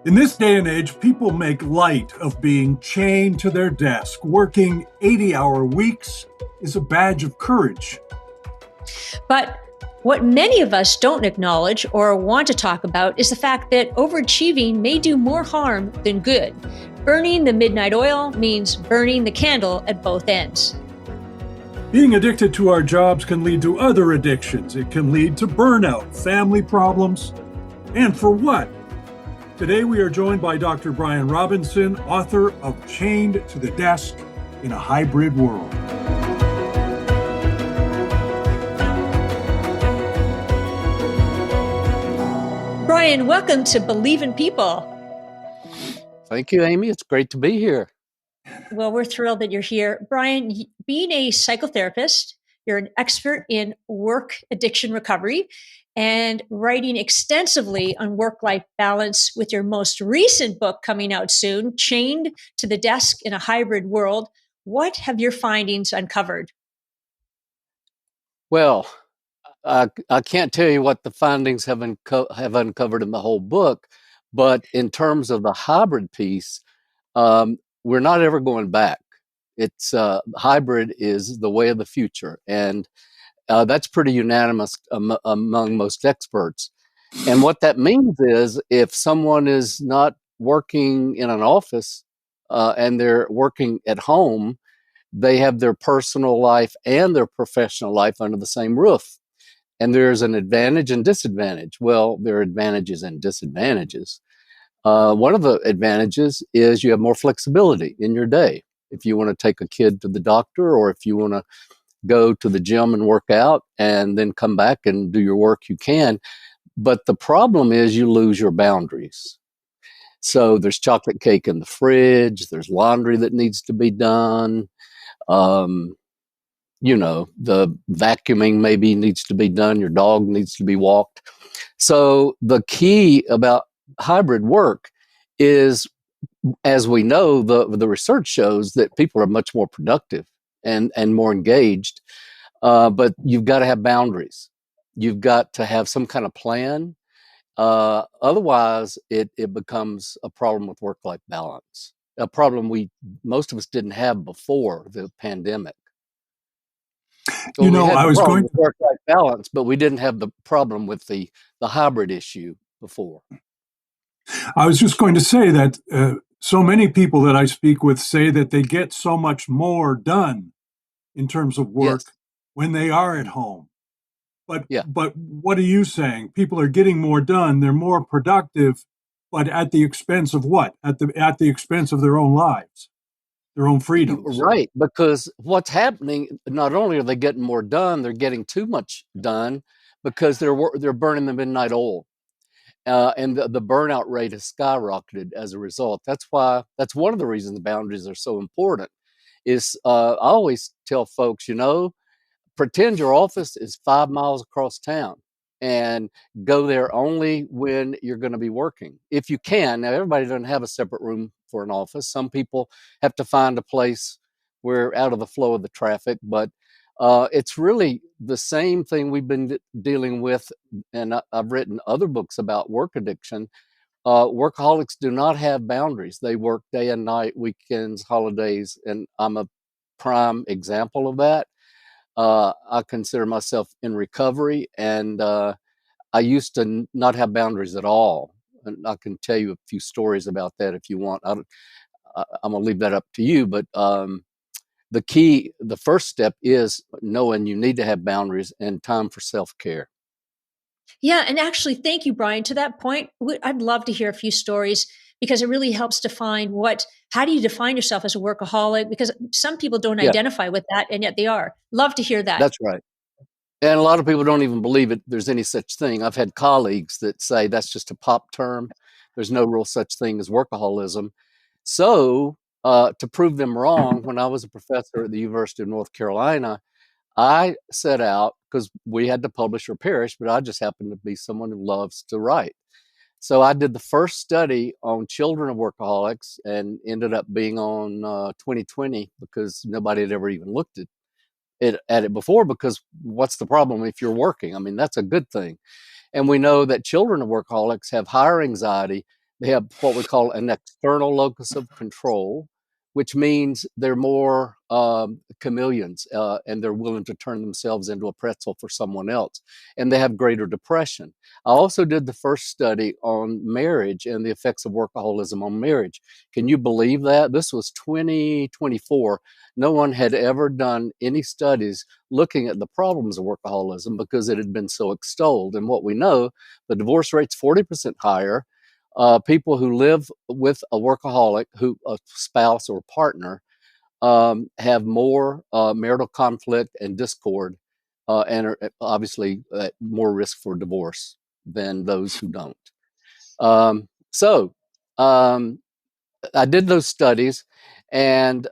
In this day and age, people make light of being chained to their desk. Working 80-hour weeks is a badge of courage. But what many of us don't acknowledge or want to talk about is the fact that overachieving may do more harm than good. Burning the midnight oil means burning the candle at both ends. Being addicted to our jobs can lead to other addictions. It can lead to burnout, family problems, and for what? Today we are joined by Dr. Bryan Robinson, author of Chained to the Desk in a Hybrid World. Bryan, welcome to Believe in People. Thank you, Amy. It's great to be here. Well, we're thrilled that you're here. Bryan, being a psychotherapist, you're an expert in work addiction recovery and writing extensively on work-life balance with your most recent book coming out soon, Chained to the Desk in a Hybrid World. What have your findings uncovered? Well, I can't tell you what the findings have uncovered in the whole book, but in terms of the hybrid piece, we're not ever going back. It's hybrid is the way of the future, and that's pretty unanimous among most experts. And what that means is if someone is not working in an office and they're working at home, they have their personal life and their professional life under the same roof. And there's an advantage and disadvantage. Well, there are advantages and disadvantages. One of the advantages is you have more flexibility in your day. If you want to take a kid to the doctor, or if you want to go to the gym and work out and then come back and do your work, you can. But the problem is you lose your boundaries. So there's chocolate cake in the fridge, there's laundry that needs to be done. The vacuuming maybe needs to be done, your dog needs to be walked. So the key about hybrid work is, as we know, the research shows that people are much more productive and more engaged, but you've got to have boundaries. You've got to have some kind of plan. Otherwise, it becomes a problem with work-life balance, a problem most of us didn't have before the pandemic. I was going to work-life balance, but we didn't have the problem with the hybrid issue before. I was just going to say that so many people that I speak with say that they get so much more done in terms of work when they are at home. But what are you saying? People are getting more done, they're more productive, but at the expense of what? At the expense of their own lives, their own freedoms. Right, because what's happening, not only are they getting more done, they're getting too much done because they're burning the midnight oil. And the burnout rate has skyrocketed as a result. That's one of the reasons the boundaries are so important. Is I always tell folks, pretend your office is 5 miles across town and go there only when you're going to be working. If you can. Now, everybody doesn't have a separate room for an office. Some people have to find a place where out of the flow of the traffic, but it's really the same thing we've been dealing with, and I've written other books about work addiction. Workaholics do not have boundaries. They work day and night, weekends, holidays, and I'm a prime example of that. I consider myself in recovery, and I used to not have boundaries at all. And I can tell you a few stories about that if you want. I'm going to leave that up to you, but the first step is knowing you need to have boundaries and time for self-care. Yeah, and actually, thank you, Bryan. To that point, I'd love to hear a few stories because it really helps define how do you define yourself as a workaholic? Because some people don't identify with that, and yet they are. Love to hear that. That's right. And a lot of people don't even believe there's any such thing. I've had colleagues that say that's just a pop term. There's no real such thing as workaholism. So to prove them wrong, when I was a professor at the University of North Carolina, I set out, because we had to publish or perish, but I just happened to be someone who loves to write. So I did the first study on children of workaholics and ended up being on 2020 because nobody had ever even looked at it before, because what's the problem if you're working? I mean, that's a good thing. And we know that children of workaholics have higher anxiety, They have what we call an external locus of control, which means they're more chameleons, and they're willing to turn themselves into a pretzel for someone else. And they have greater depression. I also did the first study on marriage and the effects of workaholism on marriage. Can you believe that? This was 2024. No one had ever done any studies looking at the problems of workaholism because it had been so extolled. And what we know, the divorce rate's 40% higher. People who live with a workaholic, a spouse or partner, have more marital conflict and discord, and are obviously at more risk for divorce than those who don't. So I did those studies, and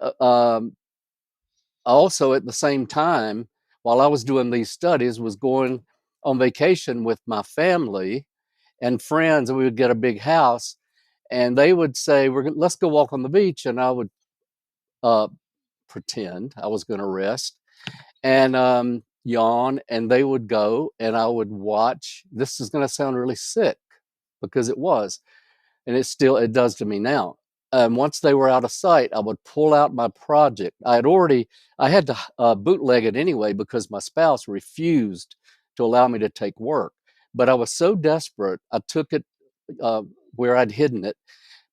also at the same time, while I was doing these studies, was going on vacation with my family and friends, and we would get a big house, and they would say, let's go walk on the beach. And I would pretend I was going to rest and yawn, and they would go, and I would watch. This is going to sound really sick because it was, and it does to me now. Once they were out of sight, I would pull out my project. I had to bootleg it anyway because my spouse refused to allow me to take work. But I was so desperate, I took it where I'd hidden it,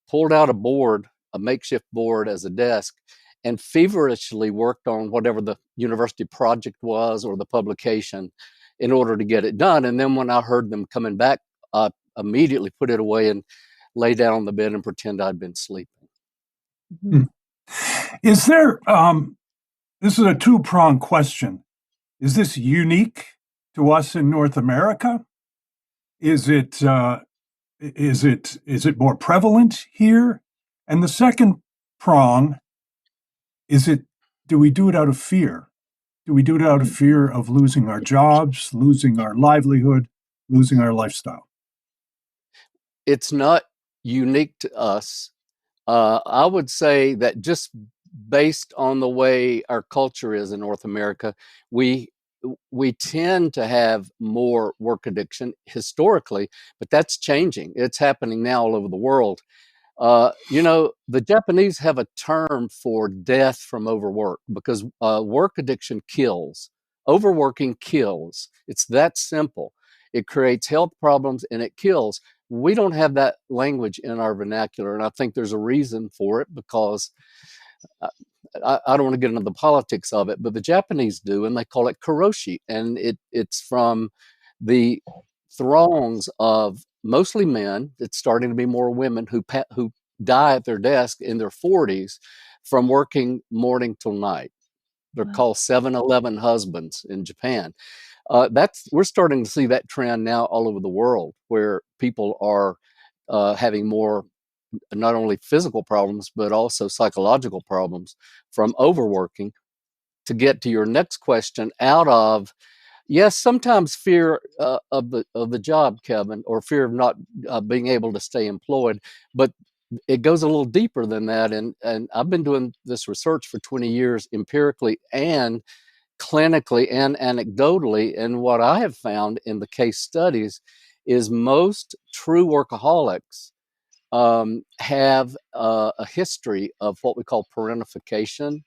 pulled out a makeshift board as a desk, and feverishly worked on whatever the university project was or the publication in order to get it done. And then when I heard them coming back, I immediately put it away and lay down on the bed and pretend I'd been sleeping. Mm-hmm. Is there, this is a two-pronged question. Is this unique to us in North America? Is it more prevalent here? And the second prong, do we do it out of fear? Do we do it out of fear of losing our jobs, losing our livelihood, losing our lifestyle? It's not unique to us. I would say that just based on the way our culture is in North America, we tend to have more work addiction historically, but that's changing. It's happening now all over the world. The Japanese have a term for death from overwork because work addiction kills. Overworking kills. It's that simple. It creates health problems and it kills. We don't have that language in our vernacular, and I think there's a reason for it because I don't want to get into the politics of it, but the Japanese do, and they call it karoshi, and it's from the throngs of mostly men. It's starting to be more women who die at their desk in their 40s from working morning till night. They're called 7-Eleven husbands in Japan. We're starting to see that trend now all over the world, where people are having more not only physical problems but also psychological problems from overworking. To get to your next question, out of yes, sometimes fear of the job, Kevin, or fear of not being able to stay employed, but it goes a little deeper than that. And I've been doing this research for 20 years, empirically and clinically and anecdotally. And what I have found in the case studies is most true workaholics have a history of what we call parentification.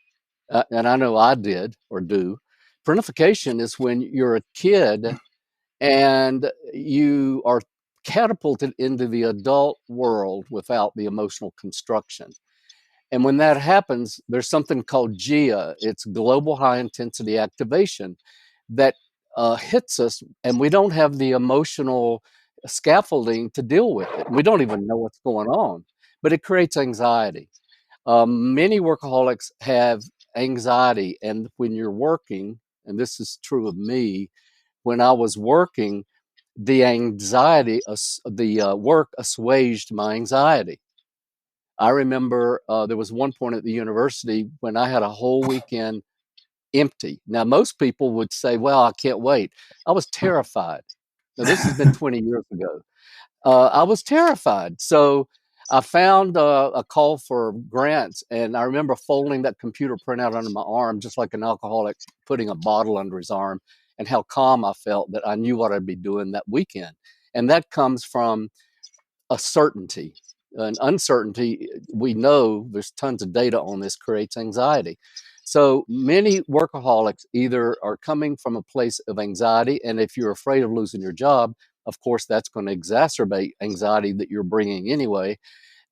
And I know I did or do. Parentification is when you're a kid and you are catapulted into the adult world without the emotional construction. And when that happens, there's something called GIA. It's global high intensity activation that hits us, and we don't have the emotional scaffolding to deal with it. We don't even know what's going on, but it creates anxiety. Many workaholics have anxiety, and when you're working, and this is true of me, when I was working, the anxiety, the work assuaged my anxiety. I remember there was one point at the university when I had a whole weekend empty. Now, most people would say, well, I can't wait. I was terrified. Now, this has been 20 years ago. I was terrified. So I found a call for grants, and I remember folding that computer printout under my arm, just like an alcoholic putting a bottle under his arm, and how calm I felt that I knew what I'd be doing that weekend. And that comes from a certainty. And uncertainty, we know there's tons of data on this, creates anxiety. So many workaholics either are coming from a place of anxiety, and if you're afraid of losing your job, of course, that's going to exacerbate anxiety that you're bringing anyway.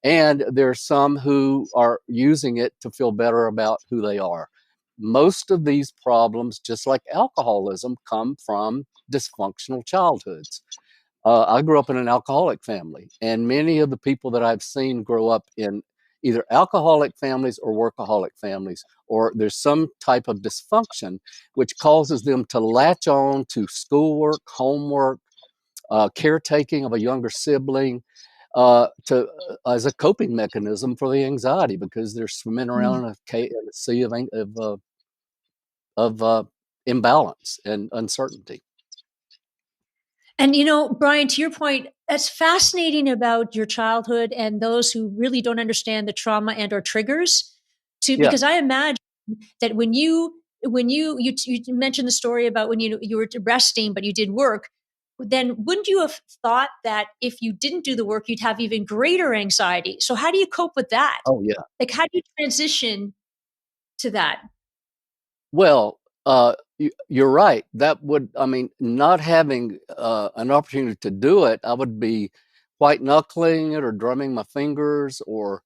And there's some who are using it to feel better about who they are. Most of these problems, just like alcoholism, come from dysfunctional childhoods. I grew up in an alcoholic family, and many of the people that I've seen grow up in either alcoholic families or workaholic families, or there's some type of dysfunction which causes them to latch on to schoolwork, homework, caretaking of a younger sibling, to as a coping mechanism for the anxiety, because they're swimming around in a sea of imbalance and uncertainty. And Bryan, to your point, that's fascinating about your childhood and those who really don't understand the trauma and or triggers. Yeah. Because I imagine that when you mentioned the story about when you were resting but you did work, then wouldn't you have thought that if you didn't do the work you'd have even greater anxiety? So how do you cope with that? Oh, yeah. Like, how do you transition to that? Well, you're right. That would, I mean, not having an opportunity to do it, I would be white knuckling it or drumming my fingers, or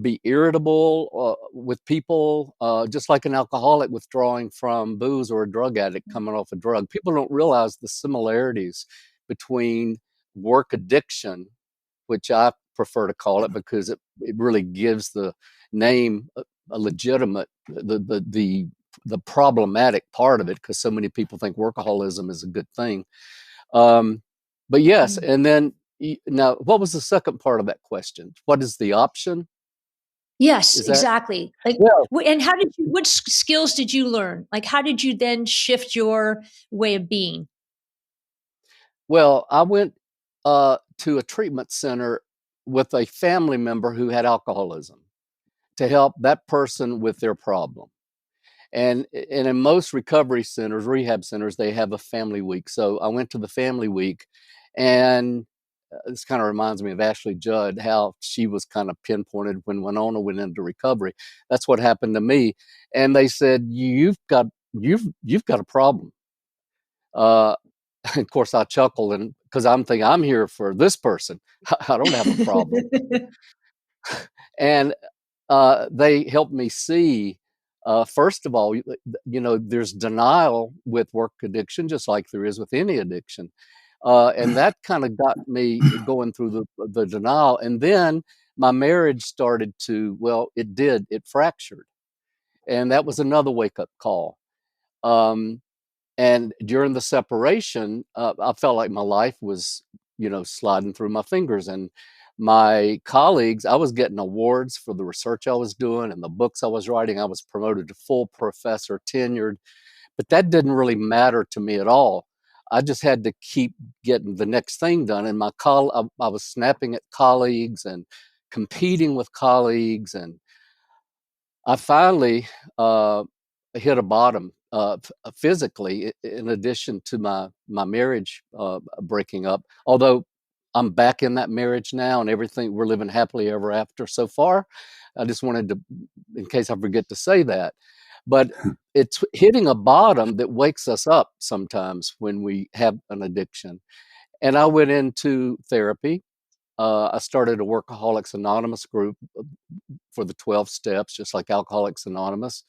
be irritable with people, just like an alcoholic withdrawing from booze or a drug addict coming off a drug. People don't realize the similarities between work addiction, which I prefer to call it because it really gives the name a legitimate, the problematic part of it, because so many people think workaholism is a good thing. But yes, and then now, what was the second part of that question? What is the option? Yes, Is that exactly. Like, well? and how did you? What skills did you learn? Like, how did you then shift your way of being? Well, I went to a treatment center with a family member who had alcoholism to help that person with their problem. And in most recovery centers, rehab centers, they have a family week. So I went to the family week, and this kind of reminds me of Ashley Judd, how she was kind of pinpointed when Winona went into recovery. That's what happened to me. And they said, you've got a problem. Uh, of course, I chuckled, and because I'm thinking I'm here for this person, I don't have a problem. And they helped me see, first of all, there's denial with work addiction, just like there is with any addiction. And that kind of got me going through the denial. And then my marriage started to, well, it fractured. And that was another wake up call. And during the separation, I felt like my life was, sliding through my fingers. And my colleagues, I was getting awards for the research I was doing and the books I was writing. I was promoted to full professor, tenured, but that didn't really matter to me at all. I just had to keep getting the next thing done. And I was snapping at colleagues and competing with colleagues, and I finally hit a bottom physically, in addition to my marriage breaking up. Although I'm back in that marriage now, and everything, we're living happily ever after so far. I just wanted to, in case I forget to say that. But it's hitting a bottom that wakes us up sometimes when we have an addiction. And I went into therapy. I started a Workaholics Anonymous group for the 12 steps, just like Alcoholics Anonymous.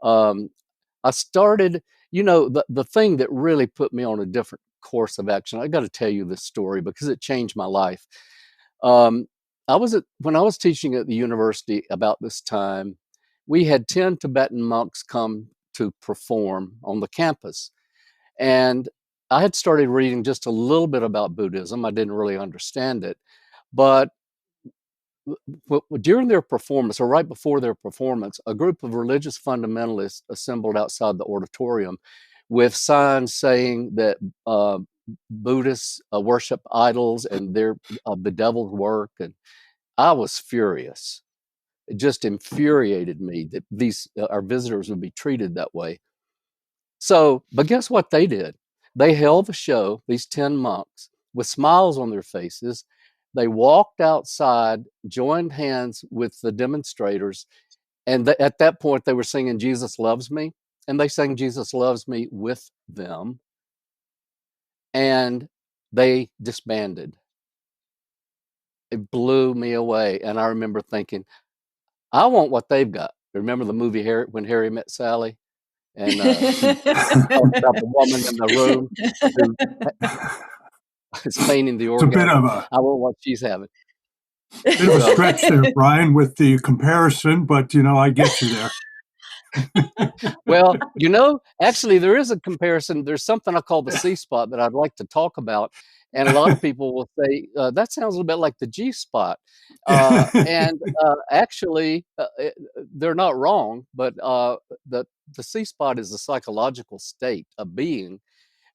Um, I started, the thing that really put me on a different course of action. I got to tell you this story because it changed my life. Um, when I was teaching at the university about this time, we had 10 Tibetan monks come to perform on the campus. And I had started reading just a little bit about Buddhism. I didn't really understand it. But during their performance, or right before their performance, a group of religious fundamentalists assembled outside the auditorium with signs saying that Buddhists worship idols and they're the devil's work. And I was furious. It just infuriated me that these our visitors would be treated that way. So, but guess what they did? They held the show, these 10 monks, with smiles on their faces, They walked outside, joined hands with the demonstrators, and at that point they were singing Jesus Loves Me, and they sang Jesus Loves Me with them, and they disbanded. It blew me away, and I remember thinking, I want what they've got. Remember the movie When Harry Met Sally? And he talks about the woman in the room who is feigning the It's a bit orgasm. of a I want what she's having. So, stretch there, Bryan, with the comparison, but I get you there. well, actually, there is a comparison. There's something I call the C spot that I'd like to talk about. And a lot of people will say, that sounds a little bit like the G spot. And actually, they're not wrong, but the C spot is a psychological state of being,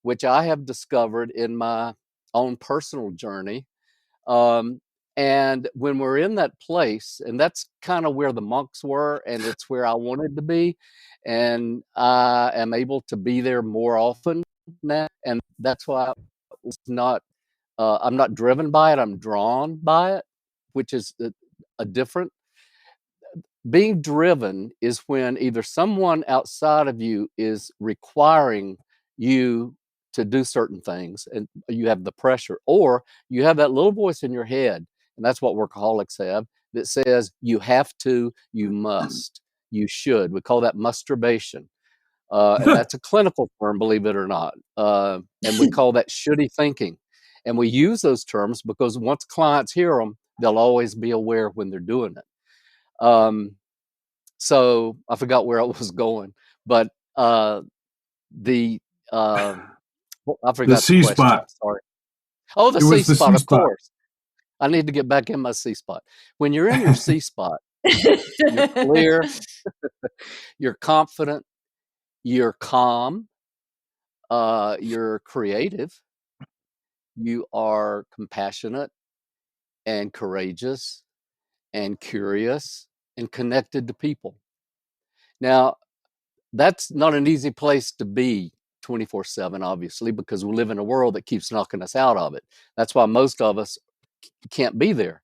which I have discovered in my own personal journey. And when we're in that place, and that's kind of where the monks were, and it's where I wanted to be, and I am able to be there more often now, and that's why I'm not driven by it, I'm drawn by it, which is a different. Being driven is when either someone outside of you is requiring you to do certain things and you have the pressure, or you have that little voice in your head, and that's what workaholics have, that says you have to, you must, you should. We call that masturbation. And that's a clinical term, believe it or not. And we call that shouldy thinking. And we use those terms because once clients hear them, they'll always be aware when they're doing it. So I forgot where I was going, but the I forgot the C question. spot. Sorry. Oh, the It C was the spot, C of spot. course. I need to get back in my C spot. When you're in your C spot, you're clear, you're confident, you're calm, you're creative, you are compassionate and courageous and curious and connected to people. Now, that's not an easy place to be 24/7, obviously, because we live in a world that keeps knocking us out of it. That's why most of us can't be there.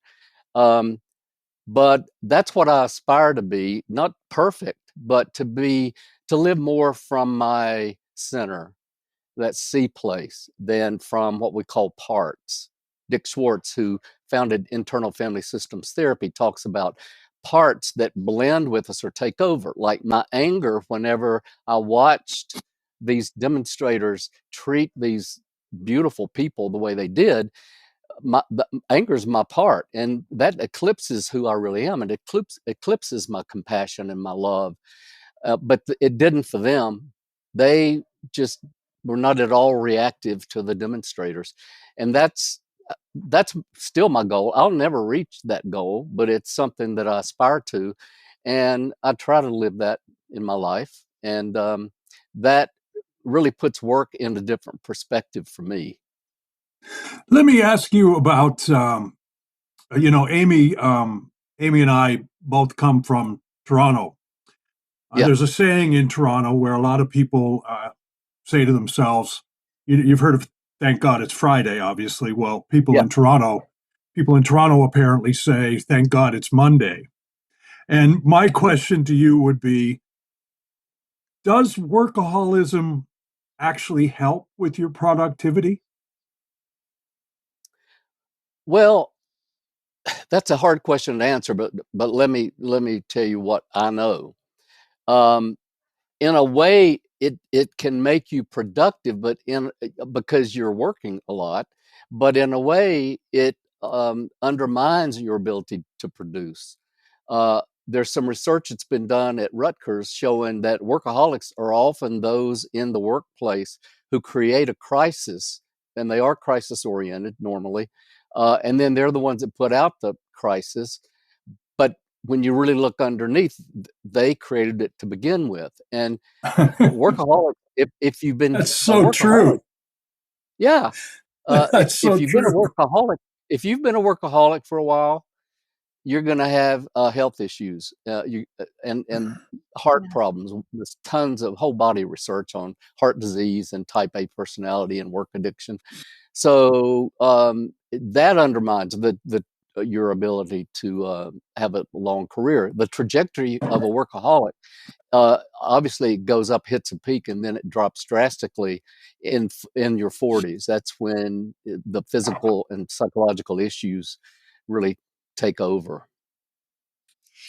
But that's what I aspire to be, not perfect, but to live more from my center, that C place, than from what we call parts. Dick Schwartz, who founded Internal Family Systems Therapy, talks about parts that blend with us or take over. Like my anger, whenever I watched these demonstrators treat these beautiful people the way they did, the anger is my part, and that eclipses who I really am, and eclipses my compassion and my love. But it didn't for them. They just were not at all reactive to the demonstrators, and that's still my goal. I'll never reach that goal, but it's something that I aspire to, and I try to live that in my life, and that really puts work in a different perspective for me. Let me ask you about, Amy. Amy and I both come from Toronto. Yeah, There's a saying in Toronto where a lot of people say to themselves, "You've heard of Thank God it's Friday." Obviously, well, yeah. people in Toronto apparently say, "Thank God it's Monday." And my question to you would be, does workaholism actually help with your productivity? Well, that's a hard question to answer, but let me tell you what I know. Um, in a way, it can make you productive, but because you're working a lot. But in a way, it undermines your ability to produce. There's some research that's been done at Rutgers showing that workaholics are often those in the workplace who create a crisis, and they are crisis oriented normally, and then they're the ones that put out the crisis. But when you really look underneath, they created it to begin with. And workaholic, if you've been That's a so workaholic, true. yeah, That's if so you've been a true. workaholic, if you've been a workaholic for a while, you're going to have health issues, and heart Yeah. problems. There's tons of whole body research on heart disease and type A personality and work addiction. So that undermines the your ability to have a long career. The trajectory of a workaholic obviously goes up, hits a peak, and then it drops drastically in your 40s. That's when the physical and psychological issues really take over.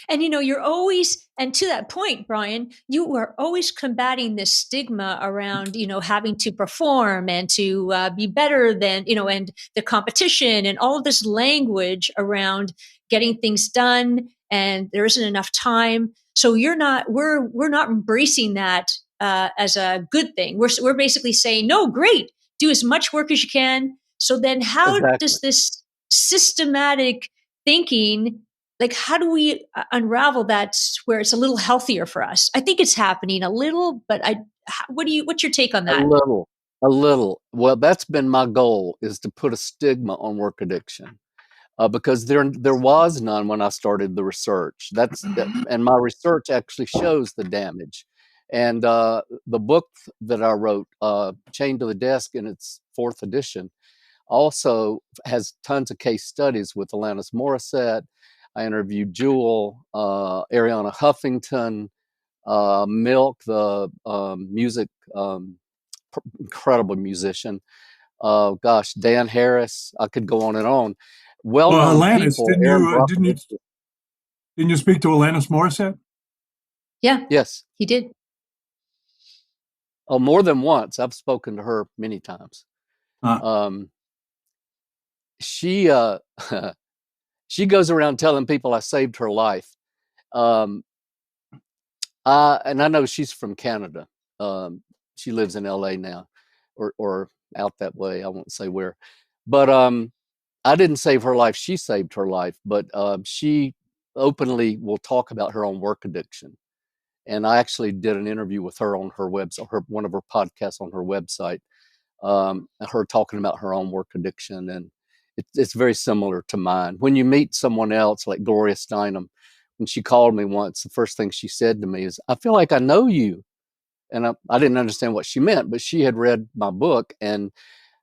And you're always, and to that point, Bryan, you are always combating this stigma around, having to perform and to be better than, and the competition and all of this language around getting things done and there isn't enough time. So we're not embracing that as a good thing. We're basically saying, no, great, do as much work as you can. So then how Exactly. does this systematic thinking, like, how do we unravel that where it's a little healthier for us? I think it's happening a little, but what's your take on A that? little, a little. Well, that's been my goal, is to put a stigma on work addiction. Because there was none when I started the research. And my research actually shows the damage. And the book that I wrote, Chained to the Desk, in its 4th edition, also has tons of case studies with Alanis Morissette. I interviewed Jewel, Ariana Huffington, Milk, the music, incredible musician. Gosh, Dan Harris. I could go on and on. Well, Well-known Alanis, people. Aaron Brockovich. didn't you speak to Alanis Morissette? Yeah, Yes. he did. Oh, more than once. I've spoken to her many times. Uh, Um, she she goes around telling people I saved her life. Um, and I know she's from Canada. She lives in LA now, or out that way. I won't say where, but I didn't save her life. She saved her life. But she openly will talk about her own work addiction. And I actually did an interview with her on her website, one of her podcasts on her website, her talking about her own work addiction. And it's very similar to mine. When you meet someone else like Gloria Steinem, when she called me once, the first thing she said to me is, "I feel like I know you." And I didn't understand what she meant, but she had read my book, and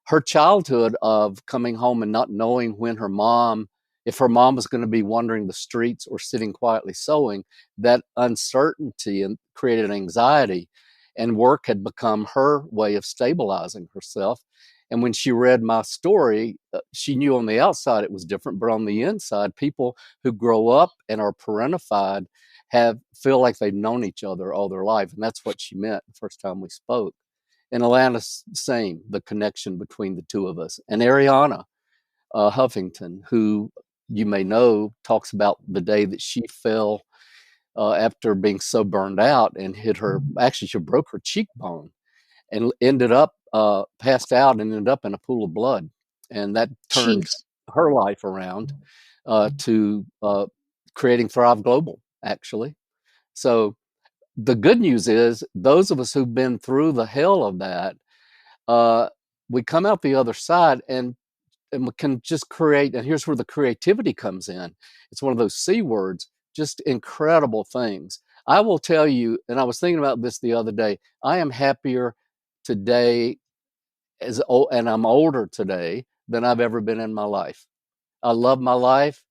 her childhood of coming home and not knowing if her mom was going to be wandering the streets or sitting quietly sewing, that uncertainty and created anxiety. And work had become her way of stabilizing herself. And when she read my story, she knew on the outside it was different, but on the inside, people who grow up and are parentified feel like they've known each other all their life. And that's what she meant the first time we spoke. And Alanis, same, the connection between the two of us. And Ariana Huffington, who you may know, talks about the day that she fell after being so burned out and she broke her cheekbone and ended up passed out and ended up in a pool of blood. And that turned Jeez. her life around to creating Thrive Global, actually. So the good news is, those of us who've been through the hell of that, we come out the other side and we can just create. And here's where the creativity comes in. It's one of those C words, just incredible things. I will tell you, and I was thinking about this the other day, I am happier today and I'm older today than I've ever been in my life. I love my life.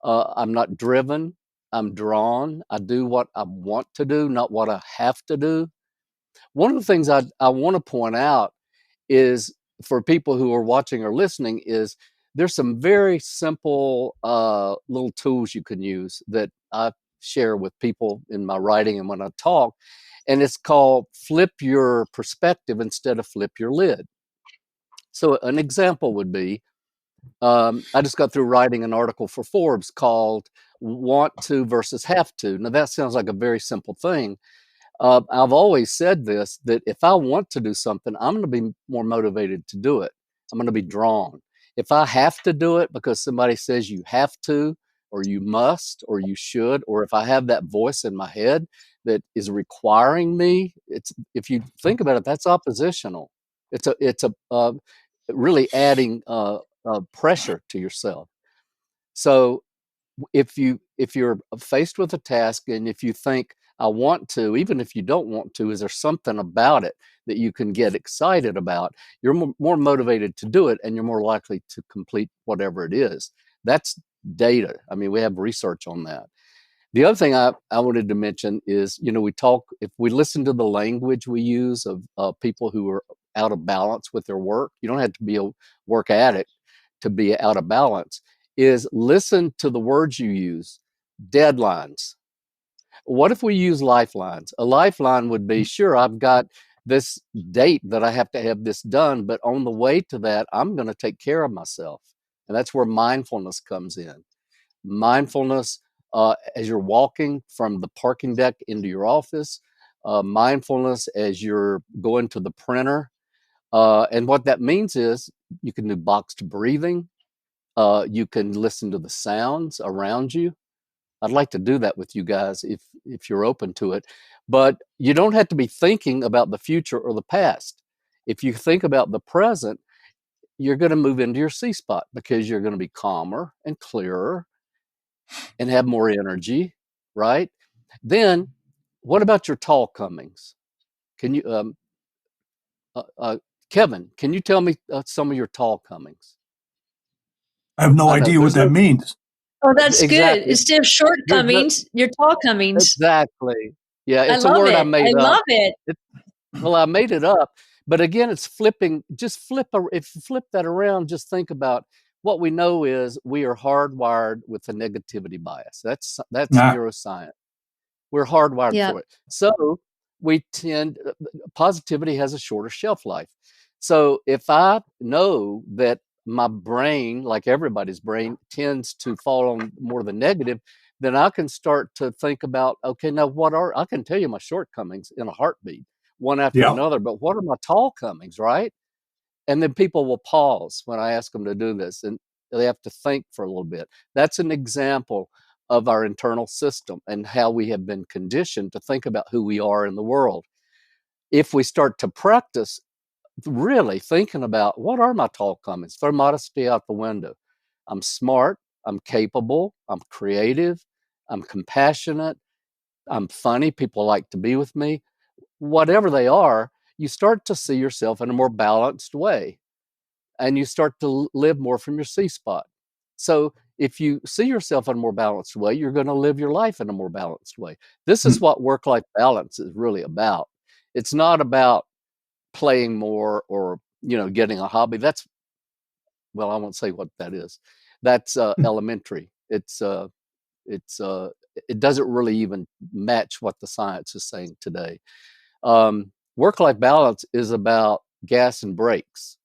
I'm not driven. I'm drawn. I do what I want to do, not what I have to do. One of the things I want to point out is, for people who are watching or listening, is there's some very simple little tools you can use that I share with people in my writing and when I talk. And it's called flip your perspective instead of flip your lid. So an example would be, I just got through writing an article for Forbes called "Want to versus Have to." Now that sounds like a very simple thing. I've always said this, that if I want to do something, I'm going to be more motivated to do it. I'm going to be drawn. If I have to do it because somebody says you have to, or you must, or you should, or if I have that voice in my head that is requiring me, if you think about it, that's oppositional. It's really adding pressure to yourself. So if you're faced with a task and if you think, I want to, even if you don't want to, is there something about it that you can get excited about? You're more motivated to do it, and you're more likely to complete whatever it is. That's data. I mean, we have research on that. The other thing I wanted to mention is, we talk, if we listen to the language we use of people who are out of balance with their work, you don't have to be a work addict to be out of balance, is listen to the words you use. Deadlines. What if we use lifelines? A lifeline would be, sure, I've got this date that I have to have this done, but on the way to that, I'm going to take care of myself. And that's where mindfulness comes in. Mindfulness as you're walking from the parking deck into your office, mindfulness as you're going to the printer. And what that means is you can do boxed breathing. You can listen to the sounds around you. I'd like to do that with you guys if you're open to it. But you don't have to be thinking about the future or the past. If you think about the present, you're going to move into your C spot because you're going to be calmer and clearer and have more energy, right? Then, what about your tall comings? Can you, Kevin? Can you tell me some of your tall comings? I have no I know idea what that means. Oh, that's good. exactly. Instead of shortcomings, your tall comings. Exactly. Yeah, I it's a love word I it. I made up. love it. Well, I made it up, but again, it's flipping. Just if you flip that around, just think about what we know is we are hardwired with a negativity bias. That's Ah, neuroscience. We're hardwired Yeah. for it. So we tend, positivity has a shorter shelf life. So if I know that my brain, like everybody's brain, tends to fall on more the negative, then I can start to think about, okay, now I can tell you my shortcomings in a heartbeat, one after yeah. another, but what are my tall comings, right? And then people will pause when I ask them to do this, and they have to think for a little bit. That's an example of our internal system and how we have been conditioned to think about who we are in the world. If we start to practice really thinking about what are my tall comings, throw modesty out the window. I'm smart, I'm capable, I'm creative, I'm compassionate, I'm funny, people like to be with me. Whatever they are, you start to see yourself in a more balanced way, and you start to live more from your C spot. So if you see yourself in a more balanced way, you're going to live your life in a more balanced way. This is what work-life balance is really about. It's not about playing more or getting a hobby. That's, well, I won't say what that is. That's elementary. It doesn't really even match what the science is saying today. Work-life balance is about gas and brakes.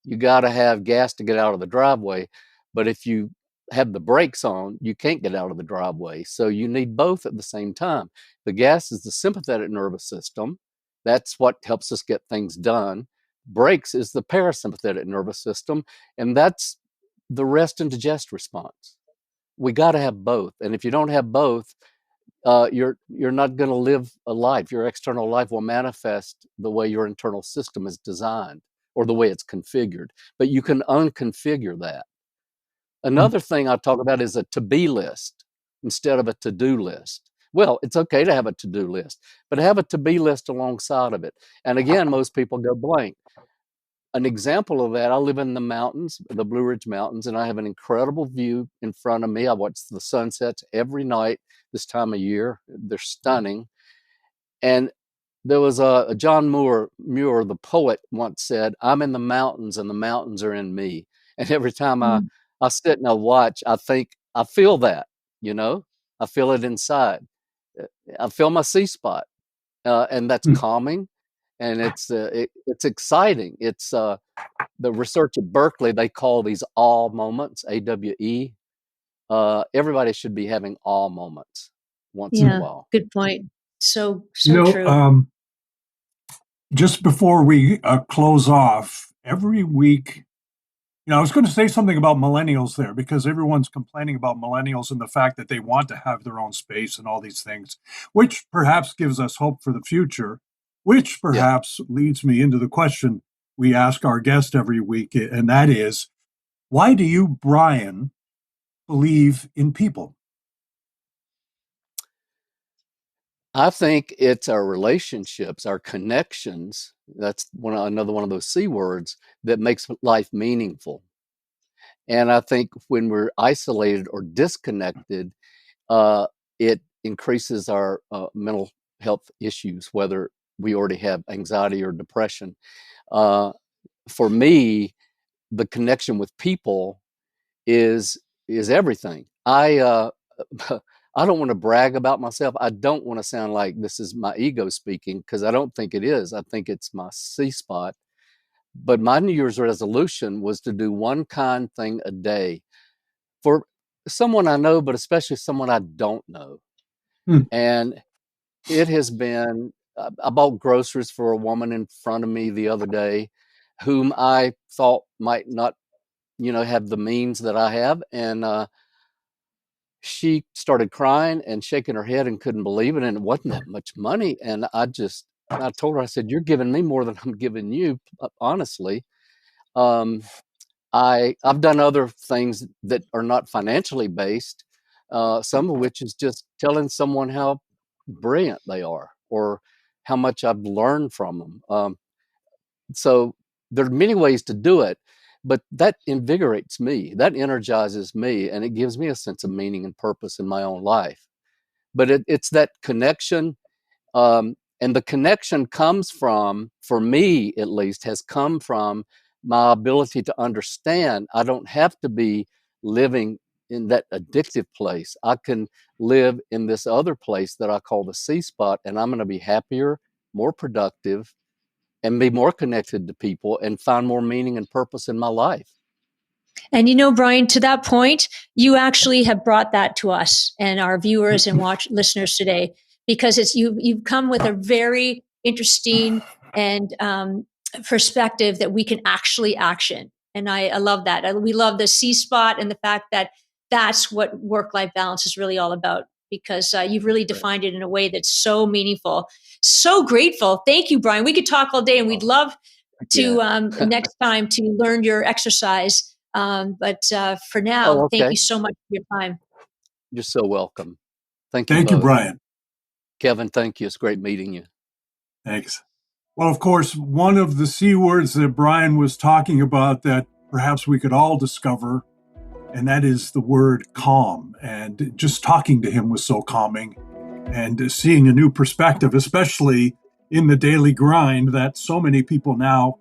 You got to have gas to get out of the driveway, but if you have the brakes on, you can't get out of the driveway. So you need both at the same time. The gas is the sympathetic nervous system. That's what helps us get things done. Brakes is the parasympathetic nervous system, and that's the rest and digest response. We got to have both, and if you don't have both, you're not going to live a life. Your external life will manifest the way your internal system is designed or the way it's configured. But you can unconfigure that. Another thing I talk about is a to-be list instead of a to-do list. Well, it's okay to have a to-do list, but have a to-be list alongside of it. And again, most people go blank. An example of that, I live in the mountains, the Blue Ridge Mountains, and I have an incredible view in front of me. I watch the sunsets every night this time of year. They're stunning. And there was a John Muir, the poet, once said, "I'm in the mountains and the mountains are in me." And every time I, Mm. I sit and I watch, I think, I feel that, I feel it inside. I feel my C spot. And that's calming, and it's exciting. It's the research at Berkeley, they call these awe moments, AWE. Everybody should be having awe moments once in a Yeah. while. Good point. So, You so know, true. just before we close off, every week, I was going to say something about millennials there because everyone's complaining about millennials and the fact that they want to have their own space and all these things, which perhaps gives us hope for the future, which Yeah. perhaps leads me into the question we ask our guest every week, and that is, why do you, Bryan, believe in people? I think it's our relationships, our connections. That's another one of those C words that makes life meaningful. And I think when we're isolated or disconnected, uh, it increases our mental health issues, whether we already have anxiety or depression. Uh, for me, the connection with people is everything. I don't want to brag about myself. I don't want to sound like this is my ego speaking, because I don't think it is. I think it's my C spot. But my New Year's resolution was to do one kind thing a day for someone I know, but especially someone I don't know. Hmm. And it has been, I bought groceries for a woman in front of me the other day whom I thought might not, have the means that I have. And she started crying and shaking her head and couldn't believe it. And it wasn't that much money. And I told her, I said, "You're giving me more than I'm giving you, honestly." Um, I've done other things that are not financially based, some of which is just telling someone how brilliant they are or how much I've learned from them. So there are many ways to do it, but that invigorates me, that energizes me, and it gives me a sense of meaning and purpose in my own life. But it's that connection, and the connection comes from, for me at least, has come from my ability to understand I don't have to be living in that addictive place. I can live in this other place that I call the C spot, and I'm going to be happier, more productive, and be more connected to people and find more meaning and purpose in my life. And Bryan, to that point, you actually have brought that to us and our viewers and listeners today, because you've come with a very interesting and perspective that we can actually action. And I love that. We love the C spot and the fact that that's what work-life balance is really all about, because you've really defined it in a way that's so meaningful. So grateful. Thank you, Bryan. We could talk all day, and we'd love to next time to learn your exercise. But for now, thank Okay. you so much for your time. You're so welcome. Thank you Thank you, both. Bryan. Kevin, thank you. It's great meeting you. Thanks. Well, of course, one of the C words that Bryan was talking about that perhaps we could all discover, and that is the word calm. And just talking to him was so calming, and seeing a new perspective, especially in the daily grind that so many people now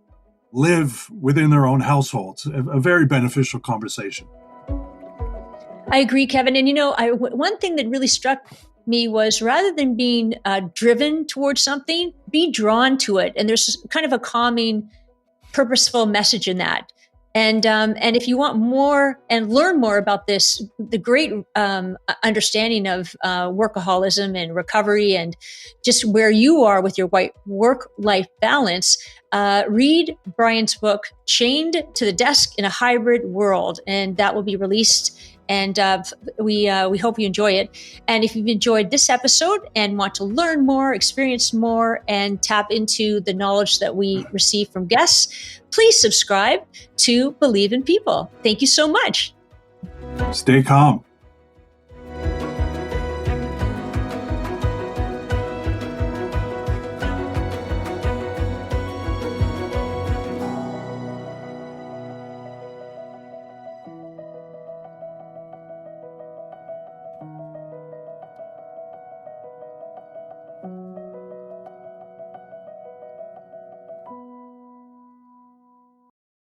live within their own households. A very beneficial conversation. I agree, Kevin. And one thing that really struck me was, rather than being driven towards something, be drawn to it. And there's kind of a calming, purposeful message in that. And if you want more and learn more about this, the great understanding of workaholism and recovery, and just where you are with your work-life balance, read Bryan's book, Chained to the Desk in a Hybrid World, and that will be released. And we hope you enjoy it. And if you've enjoyed this episode and want to learn more, experience more, and tap into the knowledge that we receive from guests, please subscribe to Believe in People. Thank you so much. Stay calm.